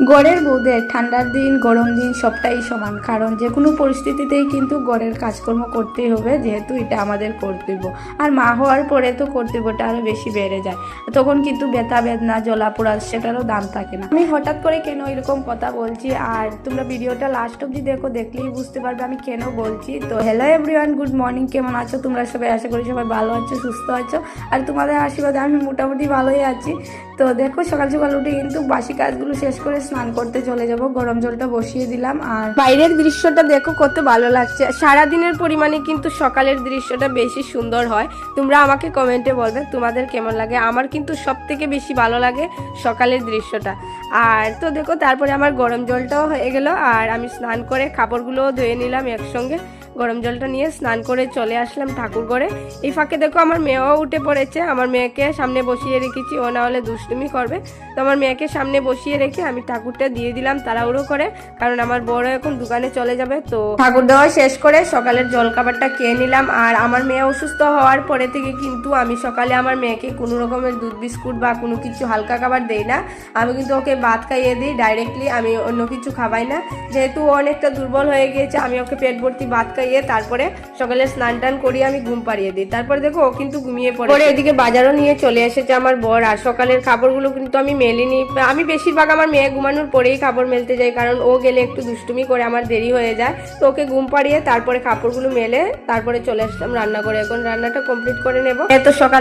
গড়ের বউদের ঠান্ডার দিন গরম দিন সবটাই সমান, কারণ যে কোনো পরিস্থিতিতেই কিন্তু গড়ের কাজকর্ম করতেই হবে, যেহেতু এটা আমাদের কর্তব্য। আর মা হওয়ার পরে তো কর্তব্যটা আরও বেশি বেড়ে যায়, তখন কিন্তু ব্যথা বেদনা জ্বলা পোড়া সেটারও দাম থাকে না। আমি হঠাৎ করে কেন এরকম কথা বলছি, আর তোমরা ভিডিওটা লাস্ট অবধি দেখো, দেখলেই বুঝতে পারবে আমি কেন বলছি। তো হ্যালো এভরিওয়ান, গুড মর্নিং, কেমন আছো তোমরা সবাই? আশা করি সবাই ভালো আছো, সুস্থ আছো, আর তোমাদের আশীর্বাদে আমি মোটামুটি ভালোই আছি। তো দেখো, সকাল সকাল উঠে কিন্তু বাসি কাজগুলো শেষ করে স্নান করতে চলে যাব। গরম জলটা বসিয়ে দিলাম, আর বাইরের দৃশ্যটা দেখো কত ভালো লাগছে। সারাদিনের পরিমাণে কিন্তু সকালের দৃশ্যটা বেশি সুন্দর হয়। তোমরা আমাকে কমেন্টে বলবে তোমাদের কেমন লাগে। আমার কিন্তু সব থেকে বেশি ভালো লাগে সকালের দৃশ্যটা। আর তো দেখো, তারপরে আমার গরম জলটাও হয়ে গেল, আর আমি স্নান করে কাপড়গুলোও ধুয়ে নিলাম একসঙ্গে। গরম জলটা নিয়ে স্নান করে চলে আসলাম ঠাকুর ঘরে। এই ফাঁকে দেখো আমার মেয়েও উঠে পড়েছে। আমার মেয়েকে সামনে বসিয়ে রেখেছি, ও না হলে দুষ্টুমি করবে। তো আমার মেয়েকে সামনে বসিয়ে রেখে আমি ঠাকুরটা দিয়ে দিলাম তাড়াহুড়ো করে, কারণ আমার বড় এখন দোকানে চলে যাবে। তো ঠাকুর দেওয়া শেষ করে সকালের জলখাবারটা খেয়ে নিলাম। আর আমার মেয়ে অসুস্থ হওয়ার পরে থেকে কিন্তু আমি সকালে আমার মেয়েকে কোনো রকমের দুধ বিস্কুট বা কোনো কিছু হালকা খাবার দেই না। আমি কিন্তু ওকে ভাত খাইয়ে দিই ডাইরেক্টলি, আমি অন্য কিছু খাবাই না। যেহেতু ও অনেকটা দুর্বল হয়ে গিয়েছে, আমি ওকে পেট ভর্তি ভাত খাইয়ে তারপরে সকালে স্নান টান করিয়ে আমি ঘুম পাড়িয়ে দিই। তারপরে দেখো ও কিন্তু ঘুমিয়ে পড়ে। এদিকে বাজারও নিয়ে চলে এসেছে আমার বর। আর সকালের খাবারগুলো কিন্তু আমি মেলিনি। আমি বেশিরভাগ আমার মেয়ে ঘুমানোর পরেই কাপড় মেলতে যাই, কারণ ও গেলে একটু দুষ্টুমি করে আমার দেরি হয়ে যায়। তো ওকে ঘুম পাড়িয়ে তারপরে কাপড়গুলো মেলে তারপরে চলে আসলাম রান্না করে। এখন রান্নাটা কমপ্লিট করে নেব। এত সকাল